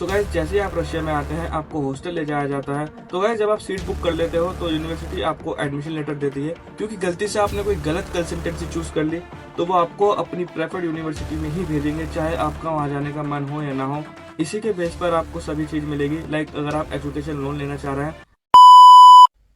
So guys जैसे ही आप Russia में आते हैं आपको हॉस्टल ले जाया जाता है। तो गाइस जब आप सीट बुक कर लेते हो तो यूनिवर्सिटी आपको एडमिशन लेटर देती है, क्योंकि गलती से आपने कोई गलत कंसल्टेंसी चूज कर ली तो वो आपको अपनी प्रेफर्ड यूनिवर्सिटी में ही भेजेंगे, चाहे आपका वहाँ जाने का मन हो या ना हो। इसी के बेस पर आपको सभी चीज मिलेगी। लाइक अगर आप एजुकेशन लोन लेना चाह रहे हैं।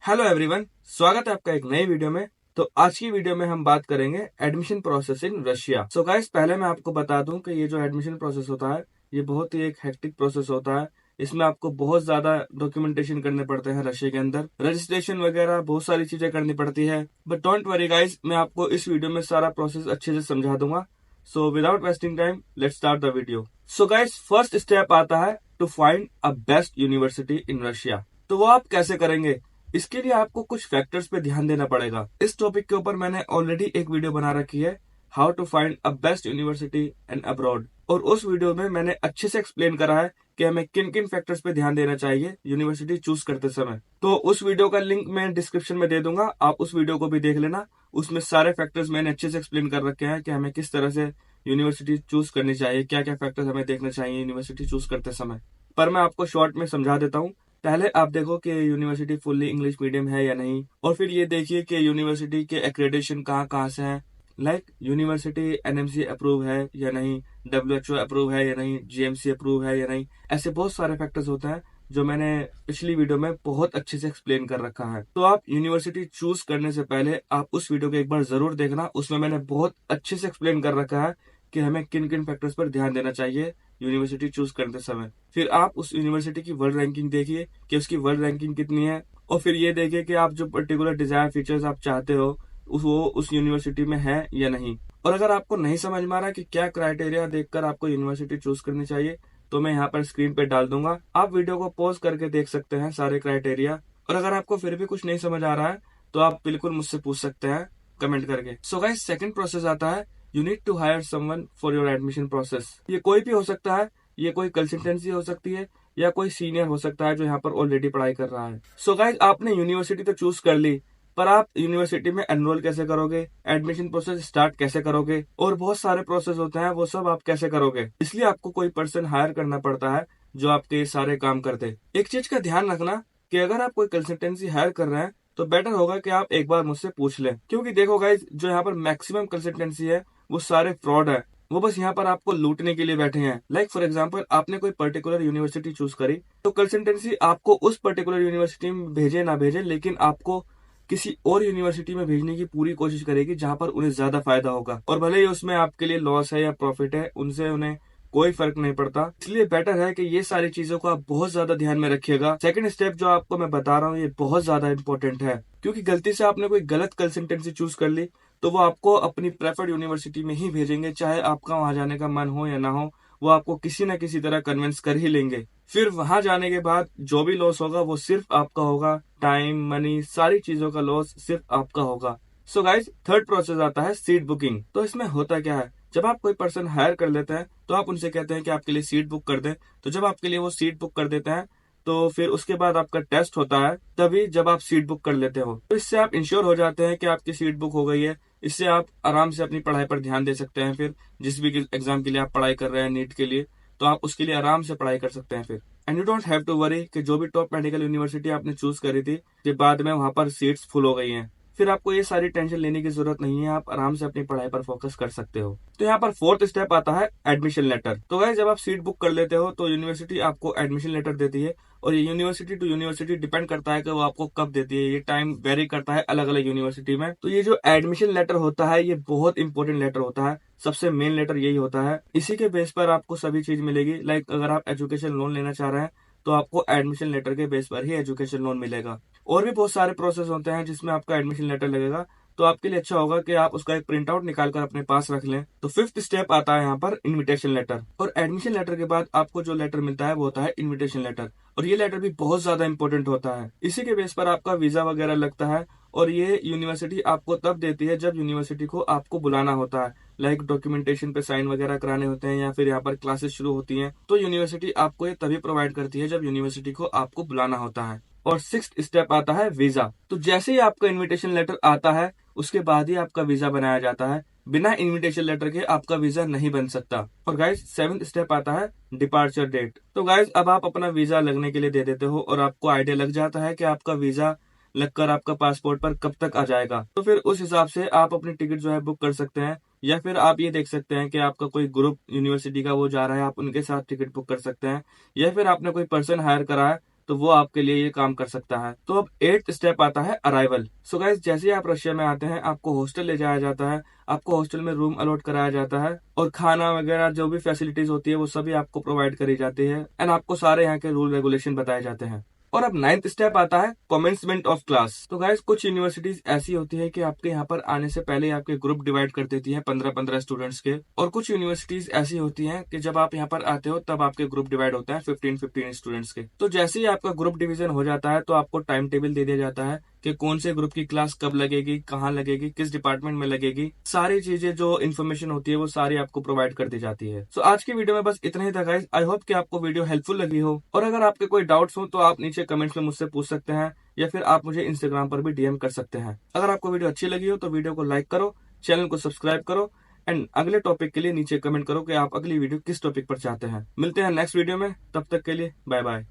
हेलो एवरीवन, स्वागत है आपका एक नई वीडियो में। तो आज की वीडियो में हम बात करेंगे admission process in Russia. So guys पहले मैं आपको बता दूं कि ये जो एडमिशन प्रोसेस होता है ये बहुत ही एक हेक्टिक प्रोसेस होता है। इसमें आपको बहुत ज्यादा डॉक्यूमेंटेशन करने पड़ते हैं रशिया के अंदर, रजिस्ट्रेशन वगैरह बहुत सारी चीजें करनी पड़ती है। बट डोंट वरी गाइस, मैं आपको इस वीडियो में सारा प्रोसेस अच्छे से समझा दूंगा। So without wasting time let's start the video. So guys first step आता है to find a best university in Russia. तो वो आप कैसे करेंगे? इसके लिए आपको कुछ फैक्टर्स पे ध्यान देना पड़ेगा। इस टॉपिक के ऊपर मैंने ऑलरेडी एक वीडियो बना रखी है, how to find a best university and abroad, और उस वीडियो में मैंने अच्छे से एक्सप्लेन करा है कि हमें किन किन फैक्टर्स पे ध्यान देना चाहिए यूनिवर्सिटी चूज करते समय। तो उस वीडियो का लिंक मैं डिस्क्रिप्शन में दे दूंगा, आप उस वीडियो को भी देख लेना। उसमें सारे फैक्टर्स मैंने अच्छे से एक्सप्लेन कर रखे हैं कि हमें किस तरह से यूनिवर्सिटी चूज करनी चाहिए, क्या क्या फैक्टर्स हमें देखना चाहिए यूनिवर्सिटी चूज करते समय। पर मैं आपको शॉर्ट में समझा देता हूँ। पहले आप देखो कि यूनिवर्सिटी फुल्ली इंग्लिश मीडियम है या नहीं, और फिर ये देखिए कि यूनिवर्सिटी के एक्रेडिटेशन कहाँ कहाँ से हैं। लाइक यूनिवर्सिटी एनएमसी अप्रूव है या नहीं, डब्ल्यूएचओ अप्रूव है या नहीं, जीएमसी अप्रूव है या नहीं। ऐसे बहुत सारे फैक्टर्स होते हैं जो मैंने पिछली वीडियो में बहुत अच्छे से एक्सप्लेन कर रखा है। तो आप यूनिवर्सिटी चूज करने से पहले आप उस वीडियो को एक बार जरूर देखना, उसमें मैंने बहुत अच्छे से एक्सप्लेन कर रखा है कि हमें किन किन फैक्टर्स पर ध्यान देना चाहिए यूनिवर्सिटी चूज करते समय। फिर आप उस यूनिवर्सिटी की वर्ल्ड रैंकिंग देखिए कि उसकी वर्ल्ड रैंकिंग कितनी है, और फिर ये देखिए कि आप जो पर्टिकुलर डिजायर फीचर्स आप चाहते हो वो उस यूनिवर्सिटी में है या नहीं। और अगर आपको नहीं समझ में आ रहा कि क्या क्राइटेरिया देखकर आपको यूनिवर्सिटी चूज करनी चाहिए, तो मैं यहाँ पर स्क्रीन पे डाल दूंगा, आप वीडियो को पॉज करके देख सकते हैं सारे क्राइटेरिया। और अगर आपको फिर भी कुछ नहीं समझ आ रहा है तो आप बिल्कुल मुझसे पूछ सकते हैं कमेंट करके। सो गाइस सेकंड प्रोसेस आता है, you need to hire someone for your admission process. ये कोई भी हो सकता है, ये कोई कंसल्टेंसी हो सकती है या कोई सीनियर हो सकता है जो यहाँ पर ऑलरेडी पढ़ाई कर रहा है। सो गाइस आपने यूनिवर्सिटी तो चूज कर ली, पर आप यूनिवर्सिटी में एनरोल कैसे करोगे, एडमिशन प्रोसेस स्टार्ट कैसे करोगे, और बहुत सारे प्रोसेस होते हैं, वो सब आप कैसे करोगे। इसलिए आपको कोई पर्सन हायर करना पड़ता है जो आपके ये सारे काम करते। एक चीज का ध्यान रखना कि अगर आप कोई कंसल्टेंसी हायर कर रहे हैं तो बेटर होगा कि आप एक बार मुझसे पूछ लें, क्योंकि देखो गाइज जो यहाँ पर मैक्सिमम कंसल्टेंसी है वो सारे फ्रॉड है। वो बस यहाँ पर आपको लूटने के लिए बैठे हैं। लाइक फॉर एग्जांपल आपने कोई पर्टिकुलर यूनिवर्सिटी चूज करी, तो कंसल्टेंसी आपको उस पर्टिकुलर यूनिवर्सिटी में भेजे ना भेजे, लेकिन आपको किसी और यूनिवर्सिटी में भेजने की पूरी कोशिश करेगी जहां पर उन्हें ज्यादा फायदा होगा। और भले ही उसमें आपके लिए लॉस है या प्रॉफिट है, उनसे उन्हें कोई फर्क नहीं पड़ता। इसलिए बेटर है कि ये सारी चीजों को आप बहुत ज्यादा ध्यान में रखिएगा। सेकंड स्टेप जो आपको मैं बता रहा हूँ ये बहुत ज्यादा इंपॉर्टेंट है, क्योंकि गलती से आपने कोई गलत कंसल्टेंसी चूज कर ली तो वो आपको अपनी प्रेफर्ड यूनिवर्सिटी में ही भेजेंगे, चाहे आपका वहां जाने का मन हो या ना हो। वो आपको किसी न किसी तरह कन्विंस कर ही लेंगे। फिर वहां जाने के बाद जो भी लॉस होगा वो सिर्फ आपका होगा, टाइम मनी सारी चीजों का लॉस सिर्फ आपका होगा। सो गाइज थर्ड प्रोसेस आता है सीट बुकिंग। तो इसमें होता क्या है, जब आप कोई पर्सन हायर कर लेते हैं तो आप उनसे कहते हैं कि आपके लिए सीट बुक कर दें। तो जब आपके लिए वो सीट बुक कर देते हैं तो फिर उसके बाद आपका टेस्ट होता है, तभी जब आप सीट बुक कर लेते हो तो इससे आप इंश्योर हो जाते हैं कि आपकी सीट बुक हो गई है। इससे आप आराम से अपनी पढ़ाई पर ध्यान दे सकते हैं। फिर जिस भी एग्जाम के लिए आप पढ़ाई कर रहे हैं, नीट के लिए, तो आप उसके लिए आराम से पढ़ाई कर सकते हैं फिर। And you don't have to worry कि जो भी टॉप मेडिकल यूनिवर्सिटी आपने चूज करी थी कि बाद में वहां पर सीट्स फुल हो गई हैं, फिर आपको ये सारी टेंशन लेने की जरूरत नहीं है। आप आराम से अपनी पढ़ाई पर फोकस कर सकते हो। तो यहाँ पर फोर्थ स्टेप आता है एडमिशन लेटर। तो गाइस जब आप सीट बुक कर लेते हो तो यूनिवर्सिटी आपको एडमिशन लेटर देती है, और ये यूनिवर्सिटी टू यूनिवर्सिटी डिपेंड करता है कि वो आपको कब देती है। ये टाइम वेरी करता है अलग अलग यूनिवर्सिटी में। तो ये जो एडमिशन लेटर होता है ये बहुत इंपॉर्टेंट लेटर होता है, सबसे मेन लेटर यही होता है। इसी के बेस पर आपको सभी चीज मिलेगी। लाइक अगर आप एजुकेशन लोन लेना चाह रहे हैं तो आपको एडमिशन लेटर के बेस पर ही एजुकेशन लोन मिलेगा। और भी बहुत सारे प्रोसेस होते हैं जिसमें आपका एडमिशन लेटर लगेगा, तो आपके लिए अच्छा होगा कि आप उसका एक प्रिंट आउट निकाल कर अपने पास रख लें। तो फिफ्थ स्टेप आता है यहाँ पर इनविटेशन लेटर। और एडमिशन लेटर के बाद आपको जो लेटर मिलता है वो होता है इनविटेशन लेटर, और ये लेटर भी बहुत ज्यादा इंपॉर्टेंट होता है। इसी के बेस पर आपका वीजा वगैरह लगता है, और ये यूनिवर्सिटी आपको तब देती है जब यूनिवर्सिटी को आपको बुलाना होता है। लाइक डॉक्यूमेंटेशन पे साइन वगैरह कराने होते हैं या फिर यहाँ पर क्लासेस शुरू होती हैं, तो यूनिवर्सिटी आपको ये तभी प्रोवाइड करती है जब यूनिवर्सिटी को आपको बुलाना होता है। और सिक्स्थ स्टेप आता है वीजा। तो जैसे ही आपका इनविटेशन लेटर आता है उसके बाद ही आपका वीजा बनाया जाता है। बिना इनविटेशन लेटर के आपका वीजा नहीं बन सकता। और गाइज 7th स्टेप आता है डिपार्चर डेट। तो गाइज अब आप अपना वीजा लगने के लिए दे देते हो और आपको आइडिया लग जाता है कि आपका वीजा लगकर आपका पासपोर्ट पर कब तक आ जाएगा। तो फिर उस हिसाब से आप अपनी टिकट जो है बुक कर सकते हैं, या फिर आप ये देख सकते हैं कि आपका कोई ग्रुप यूनिवर्सिटी का वो जा रहा है, आप उनके साथ टिकट बुक कर सकते हैं, या फिर आपने कोई पर्सन हायर करा है तो वो आपके लिए ये काम कर सकता है। तो अब 8th स्टेप आता है अराइवल। सो गाइस जैसे ही आप रशिया में आते हैं आपको हॉस्टल ले जाया जाता है, आपको हॉस्टल में रूम अलॉट कराया जाता है और खाना वगैरह जो भी फैसिलिटीज होती है वो सभी आपको प्रोवाइड करी जाती है एंड आपको सारे यहाँ के रूल रेगुलेशन बताए जाते हैं। और अब 9th स्टेप आता है कमेंसमेंट ऑफ क्लास। तो गाइस कुछ यूनिवर्सिटीज ऐसी होती है कि आपके यहाँ पर आने से पहले आपके ग्रुप डिवाइड कर देती है 15-15 स्टूडेंट्स के, और कुछ यूनिवर्सिटीज ऐसी होती हैं कि जब आप यहाँ पर आते हो तब आपके ग्रुप डिवाइड होता है 15-15 स्टूडेंट्स के। तो जैसे ही आपका ग्रुप डिवीजन हो जाता है तो आपको टाइम टेबल दे दिया जाता है कि कौन से ग्रुप की क्लास कब लगेगी, कहाँ लगेगी, किस डिपार्टमेंट में लगेगी, सारी चीजें जो इन्फॉर्मेशन होती है वो सारी आपको प्रोवाइड कर दी जाती है। सो आज की वीडियो में बस इतना ही था गाइस। आई होप कि आपको वीडियो हेल्पफुल लगी हो, और अगर आपके कोई डाउट्स हो तो आप नीचे कमेंट्स में मुझसे पूछ सकते हैं, या फिर आप मुझे इंस्टाग्राम पर भी डीएम कर सकते हैं। अगर आपको वीडियो अच्छी लगी हो तो वीडियो को लाइक करो, चैनल को सब्सक्राइब करो एंड अगले टॉपिक के लिए नीचे कमेंट करो कि आप अगली वीडियो किस टॉपिक पर चाहते हैं। मिलते हैं नेक्स्ट वीडियो में, तब तक के लिए बाय बाय।